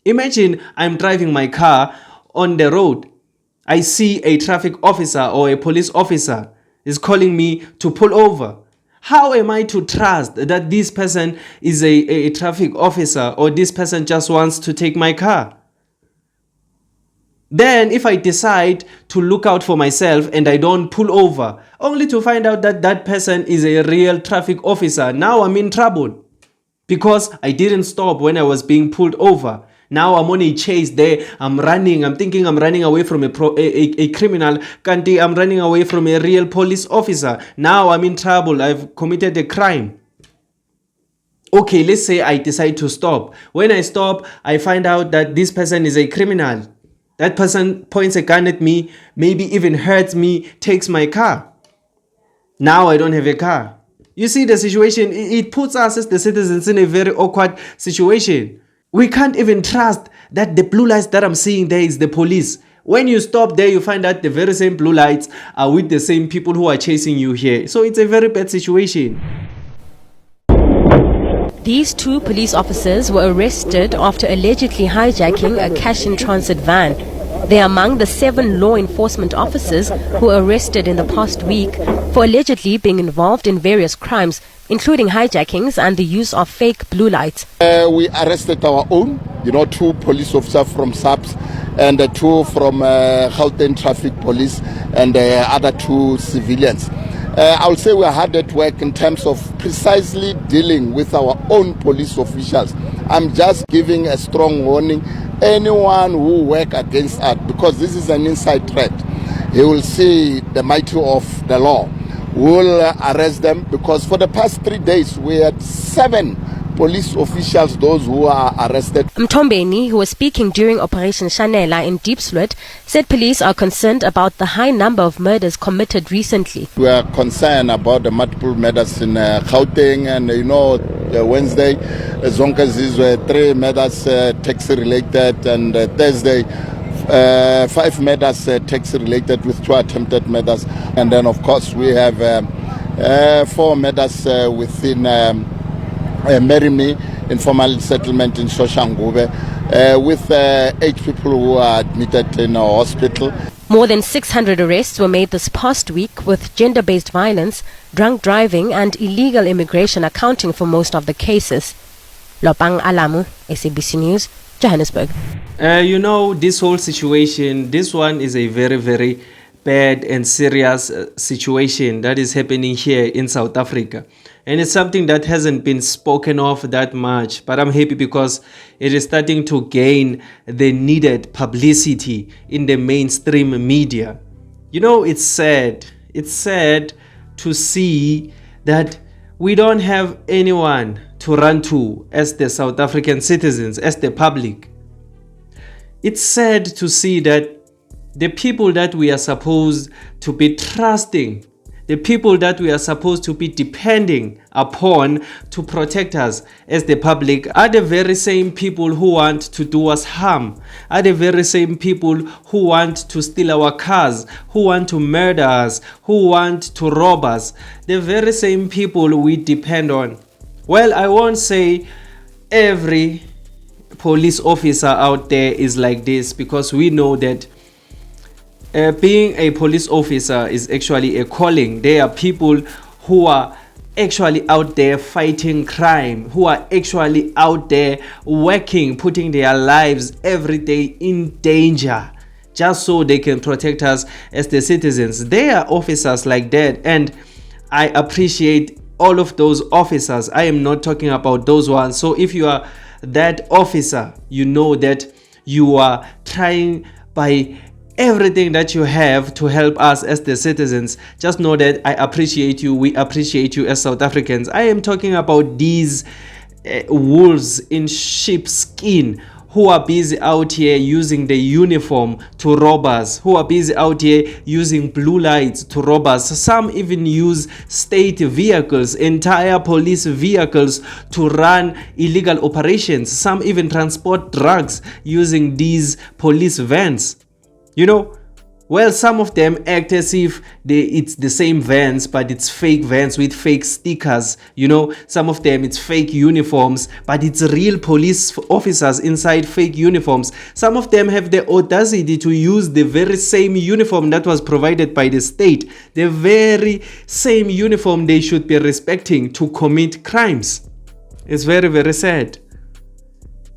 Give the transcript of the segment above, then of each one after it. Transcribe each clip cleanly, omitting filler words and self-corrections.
Imagine I'm driving my car on the road. I see a traffic officer or a police officer is calling me to pull over. How am I to trust that this person is a traffic officer or this person just wants to take my car? Then if I decide to look out for myself and I don't pull over, only to find out that that person is a real traffic officer, now I'm in trouble because I didn't stop when I was being pulled over. Now I'm on a chase there. I'm running. I'm thinking I'm running away from a criminal. Kanti, I'm running away from a real police officer. Now I'm in trouble. I've committed a crime. Okay, let's say I decide to stop. When I stop, I find out that this person is a criminal. That person points a gun at me, maybe even hurts me, takes my car. Now I don't have a car. You see the situation, it puts us as the citizens in a very awkward situation. We can't even trust that the blue lights that I'm seeing there is the police. When you stop there, you find out the very same blue lights are with the same people who are chasing you here. So it's a very bad situation. These two police officers were arrested after allegedly hijacking a cash-in-transit van. They are among the 7 law enforcement officers who were arrested in the past week for allegedly being involved in various crimes, including hijackings and the use of fake blue lights. We arrested our own, 2 police officers from Saps and 2 from Gauteng Traffic Police and other 2 civilians. I would say we are hard at work in terms of precisely dealing with our own police officials. I'm just giving a strong warning. Anyone who work against us, because this is an inside threat, he will see the mighty of the law. We'll arrest them, because for the past 3 days we had 7 police officials, those who are arrested. Mtombeni, who was speaking during Operation Shanela in Diepsloot, said police are concerned about the high number of murders committed recently. We are concerned about the multiple murders in Gauteng, and Wednesday, Zonkas were 3 murders taxi related, and Thursday 5 murders taxi related with 2 attempted murders, and then of course we have 4 murders within Merimi informal settlement in Shoshangube, with 8 people who are admitted in a hospital. More than 600 arrests were made this past week, with gender-based violence, drunk driving and illegal immigration accounting for most of the cases. Lopang Alamu, SABC News, Johannesburg. This whole situation, this one is a very, very bad and serious situation that is happening here in South Africa. And it's something that hasn't been spoken of that much, but I'm happy because it is starting to gain the needed publicity in the mainstream media. It's sad. It's sad to see that we don't have anyone to run to as the South African citizens, as the public. It's sad to see that the people that we are supposed to be trusting, the people that we are supposed to be depending upon to protect us as the public, are the very same people who want to do us harm, are the very same people who want to steal our cars, who want to murder us, who want to rob us, the very same people we depend on. Well, I won't say every police officer out there is like this, because we know that being a police officer is actually a calling. There are people who are actually out there fighting crime, who are actually out there working, putting their lives every day in danger, just so they can protect us as the citizens. There are officers like that, and I appreciate all of those officers. I am not talking about those ones. So if you are that officer, you know that you are trying by everything that you have to help us as the citizens. Just know that I appreciate you. We appreciate you as South Africans. I am talking about these wolves in sheep skin who are busy out here using the uniform to rob us, who are busy out here using blue lights to rob us. Some even use state vehicles, entire police vehicles, to run illegal operations. Some even transport drugs using these police vans. Well, some of them act as if it's the same vans, but it's fake vans with fake stickers. Some of them it's fake uniforms, but it's real police officers inside fake uniforms. Some of them have the audacity to use the very same uniform that was provided by the state, the very same uniform they should be respecting, to commit crimes. It's very, very sad.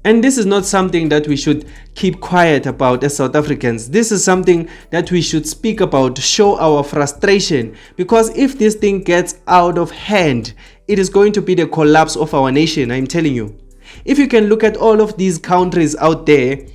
And this is not something that we should keep quiet about as South Africans. This is something that we should speak about to show our frustration. Because if this thing gets out of hand, it is going to be the collapse of our nation, I'm telling you. If you can look at all of these countries out there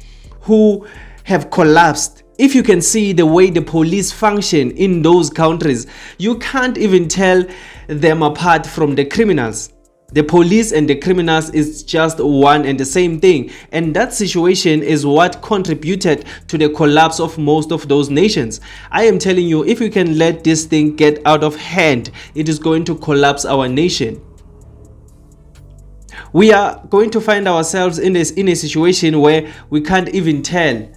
who have collapsed, if you can see the way the police function in those countries, you can't even tell them apart from the criminals. The police and the criminals is just one and the same thing. And that situation is what contributed to the collapse of most of those nations. I am telling you, if we can let this thing get out of hand, it is going to collapse our nation. We are going to find ourselves in a situation where we can't even tell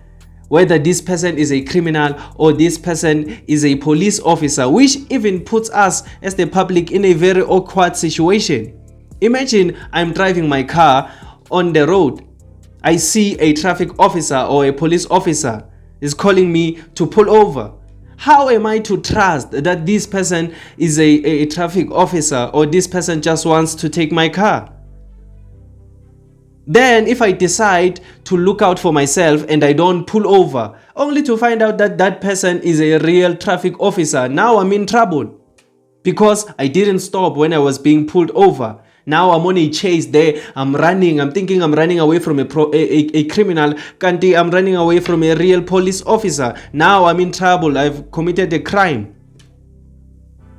whether this person is a criminal or this person is a police officer, which even puts us as the public in a very awkward situation. Imagine I'm driving my car on the road. I see a traffic officer or a police officer is calling me to pull over. How am I to trust that this person is a traffic officer or this person just wants to take my car? Then if I decide to look out for myself and I don't pull over, only to find out that that person is a real traffic officer, now I'm in trouble because I didn't stop when I was being pulled over. Now I'm on a chase there. I'm running. I'm thinking I'm running away from a criminal. Kanti, I'm running away from a real police officer. Now I'm in trouble. I've committed a crime.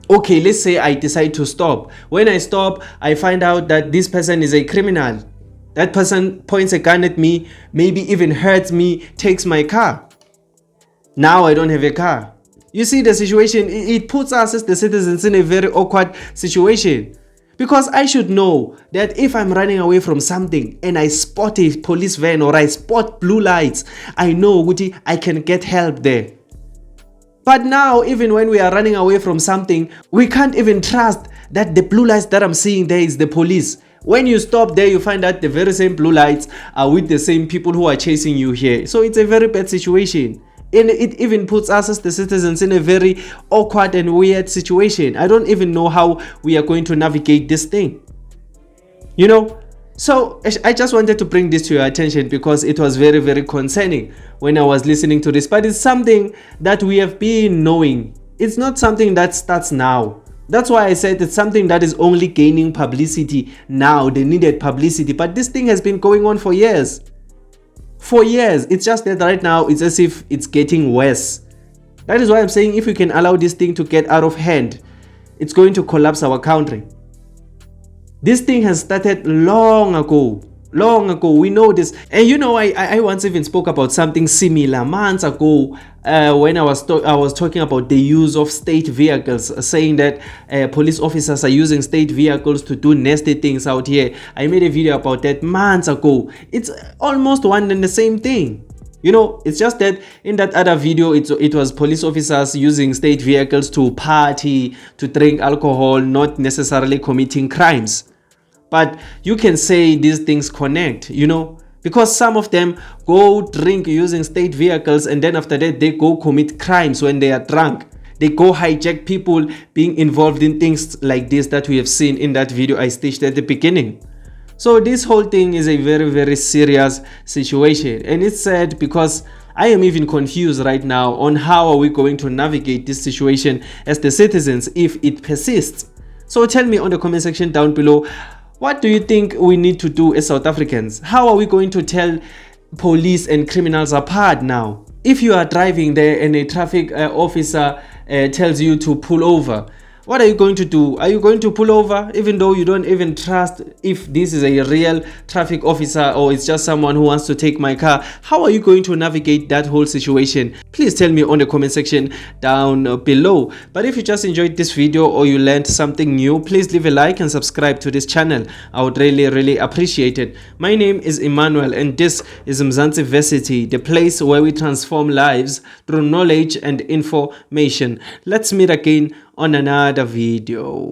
Okay, let's say I decide to stop. When I stop, I find out that this person is a criminal. That person points a gun at me, maybe even hurts me, takes my car. Now I don't have a car. You see the situation, it puts us as the citizens in a very awkward situation. Because I should know that if I'm running away from something and I spot a police van or I spot blue lights, I know I can get help there. But now, even when we are running away from something, we can't even trust that the blue lights that I'm seeing there is the police. When you stop there, you find out the very same blue lights are with the same people who are chasing you here. So it's a very bad situation. And it even puts us as the citizens in a very awkward and weird situation. I don't even know how we are going to navigate this thing. So I just wanted to bring this to your attention because it was very, very concerning when I was listening to this. But it's something that we have been knowing. It's not something that starts now. That's why I said it's something that is only gaining publicity now, the needed publicity. But this thing has been going on for years. For years. It's just that right now it's as if it's getting worse. That is why I'm saying if we can allow this thing to get out of hand, it's going to collapse our country. This thing has started long ago. We know this. And I once even spoke about something similar months ago when I was talking about the use of state vehicles, saying that police officers are using state vehicles to do nasty things out here. I made a video about that months ago. It's almost one and the same thing. It's just that in that other video, it was police officers using state vehicles to party, to drink alcohol, not necessarily committing crimes. But you can say these things connect, because some of them go drink using state vehicles and then after that they go commit crimes when they are drunk. They go hijack people being involved in things like this that we have seen in that video I staged at the beginning. So this whole thing is a very, very serious situation, and it's sad because I am even confused right now on how are we going to navigate this situation as the citizens if it persists. So tell me on the comment section down below, what do you think we need to do as South Africans? How are we going to tell police and criminals apart now? If you are driving there and a traffic officer tells you to pull over, What are you going to do? Are you going to pull over even though you don't even trust if this is a real traffic officer or it's just someone who wants to take my car? How are you going to navigate that whole situation? Please tell me on the comment section down below. But if you just enjoyed this video or you learned something new, please leave a like and subscribe to this channel. I would really appreciate it. My name is Emmanuel and this is Mzansi Versity, the place where we transform lives through knowledge and information. Let's meet again on another video.